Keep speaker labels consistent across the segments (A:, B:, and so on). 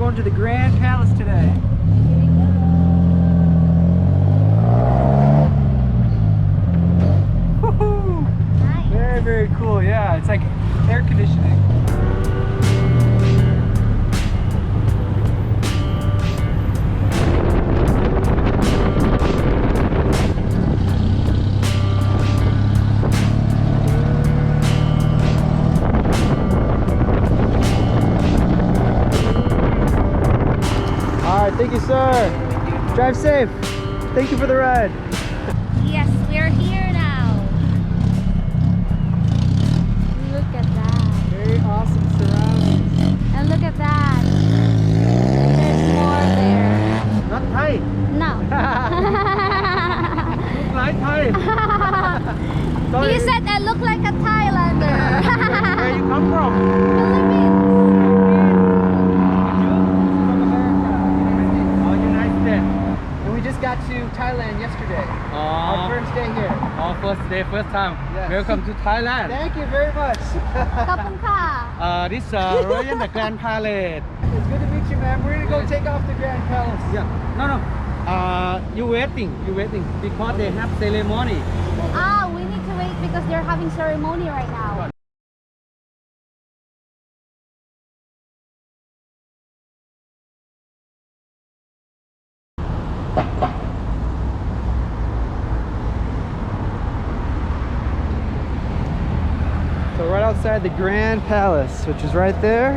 A: going to the Grand Palace today. Woohoo!
B: Nice.
A: Very, very cool. Yeah, it's like air conditioning. Thank you, sir. Drive safe. Thank you for the ride.
B: Yes, we are here now. Look at that.
A: Very awesome surroundings.
B: And look at that. There's more there.
A: Not Thai.
B: No.
A: Look like Thai. Sorry.
B: He said I look like a Thailander.
A: Where you come from?
B: Philippines.
A: Got to Thailand yesterday. Our first day here.
C: Our first day, first time.
A: Yes.
C: Welcome to Thailand.
A: Thank you very much.
B: ขอบคุณค่ะ
C: This Royal the Grand Parade.
A: It's good to meet you, man. We're gonna go take off the Grand Palace.
C: Yeah. No. You waiting because they have ceremony.
B: We need to wait because they're having ceremony right now.
A: So right outside the Grand Palace, which is right there.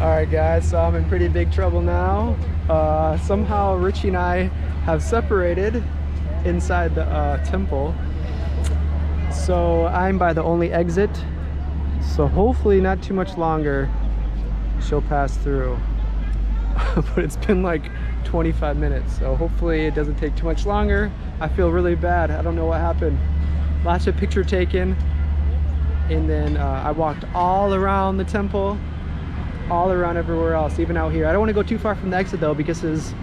A: Alright guys, so I'm in pretty big trouble now. Somehow Richie and I have separated inside the temple. So I'm by the only exit. So hopefully not too much longer she'll pass through. But it's been like 25 minutes, so hopefully it doesn't take too much longer. I feel really bad. I don't know what happened. Lots of picture taken. And then I walked all around the temple, all around everywhere else, even out here. I don't want to go too far from the exit though, because this is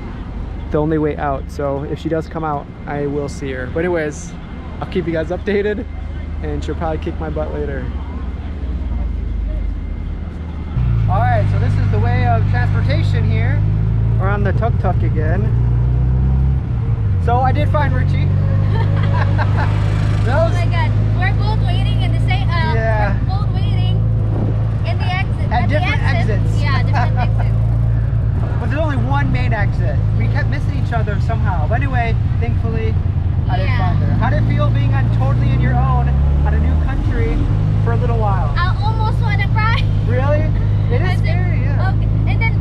A: the only way out. So if she does come out, I will see her. But anyways, I'll keep you guys updated, and she'll probably kick my butt later. All right, so this is the way of transportation here. We're on the tuk-tuk again. So I did find Richie.
B: Oh my god, we're both waiting in the same,
A: Yeah.
B: we're both waiting in the exit.
A: At different exits.
B: Yeah, different exits.
A: But there's only one main exit. We kept missing each other somehow. But anyway, thankfully, I didn't
B: Yeah.
A: find her. How did it feel being on totally in your own at a new country for a little while?
B: I almost want to cry.
A: Really? It is
B: I said,
A: scary, yeah.
B: Okay. And then,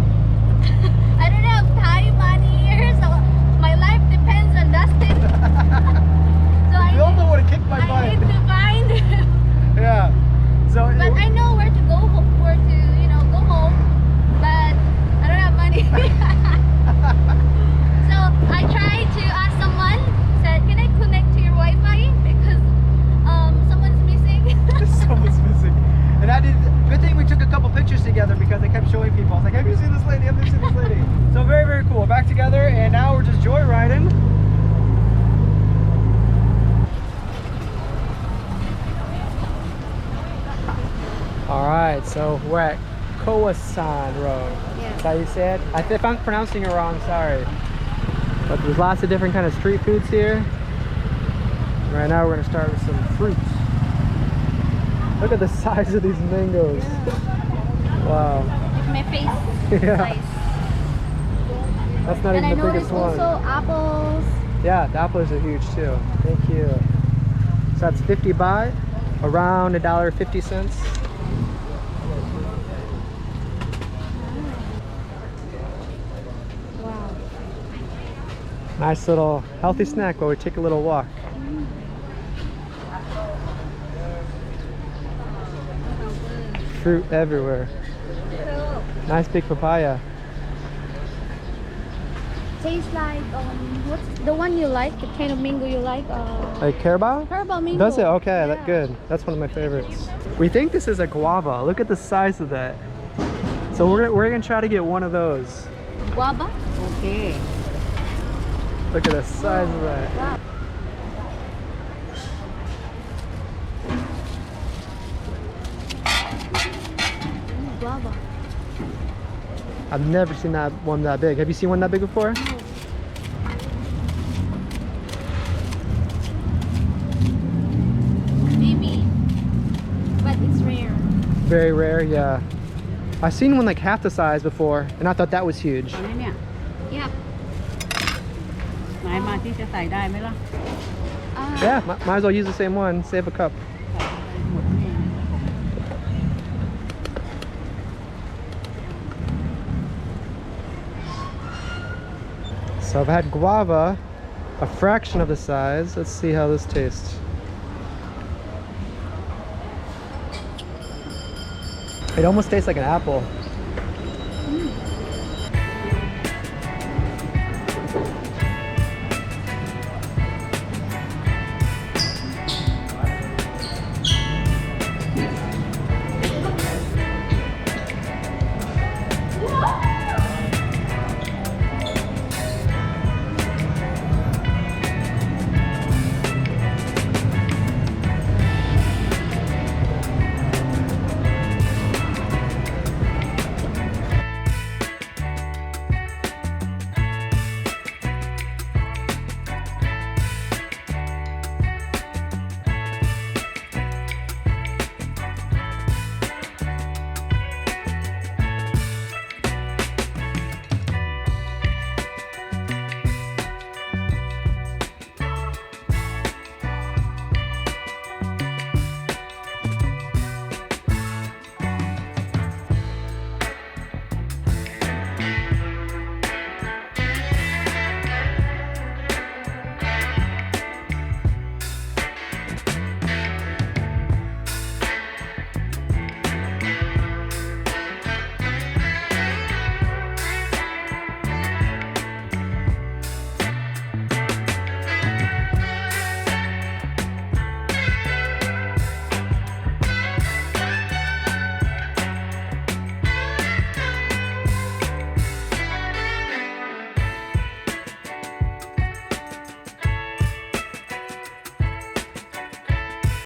B: I don't have Thai money here, so my life depends on Dustin. So I
A: Vilma would have kicked my butt.
B: need to find him.
A: Yeah. So
B: But I know where to go, where to, go home. But I don't have money. So I tried to ask someone, said, can I connect to your Wi-Fi? Because someone's missing.
A: someone's missing. And I did. Good thing we took a couple pictures together because I kept showing people. I was like, have you seen this lady? Have you seen this lady? So very, very cool. Back together, and now we're just joyriding. All right, so we're at Kowasan Road.
B: Yeah.
A: Is that how you say it? If I'm pronouncing it wrong, sorry. But there's lots of different kind of street foods here. Right now we're gonna start with some fruits. Look at the size of these mangoes.
B: Yeah.
A: Wow.
B: With my face
A: Yeah.
B: size.
A: That's not
B: And I
A: even the
B: noticed
A: biggest one.
B: also apples.
A: Yeah, the apples are huge too. Thank you. So that's 50 baht, around $1.50.
B: Wow.
A: Nice little healthy snack while we take a little walk. Fruit everywhere. Nice big papaya.
B: Tastes like what's the one you like? The kind of mango you like?
A: Like Carabao?
B: Carabao mango.
A: Does it? Okay,
B: Yeah.
A: that's good. That's one of my favorites. We think this is a guava. Look at the size of that. So we're gonna try to get one of those.
B: Guava.
C: Okay.
A: Look at the size of that.
B: Wow. Guava.
A: I've never seen that one that big. Have you seen one that big before?
B: Maybe, but it's rare.
A: Very rare, yeah. I've seen one like half the size before, and I thought that was huge.
C: อันนี้เนี่ย
B: Yep.
C: ไหนมาที่จะใส่ได้ไหมล่ะ
A: Yeah, might as well use the same one. Save a cup.
C: หมดนี่
A: So I've had guava, a fraction of the size. Let's see how this tastes. It almost tastes like an apple.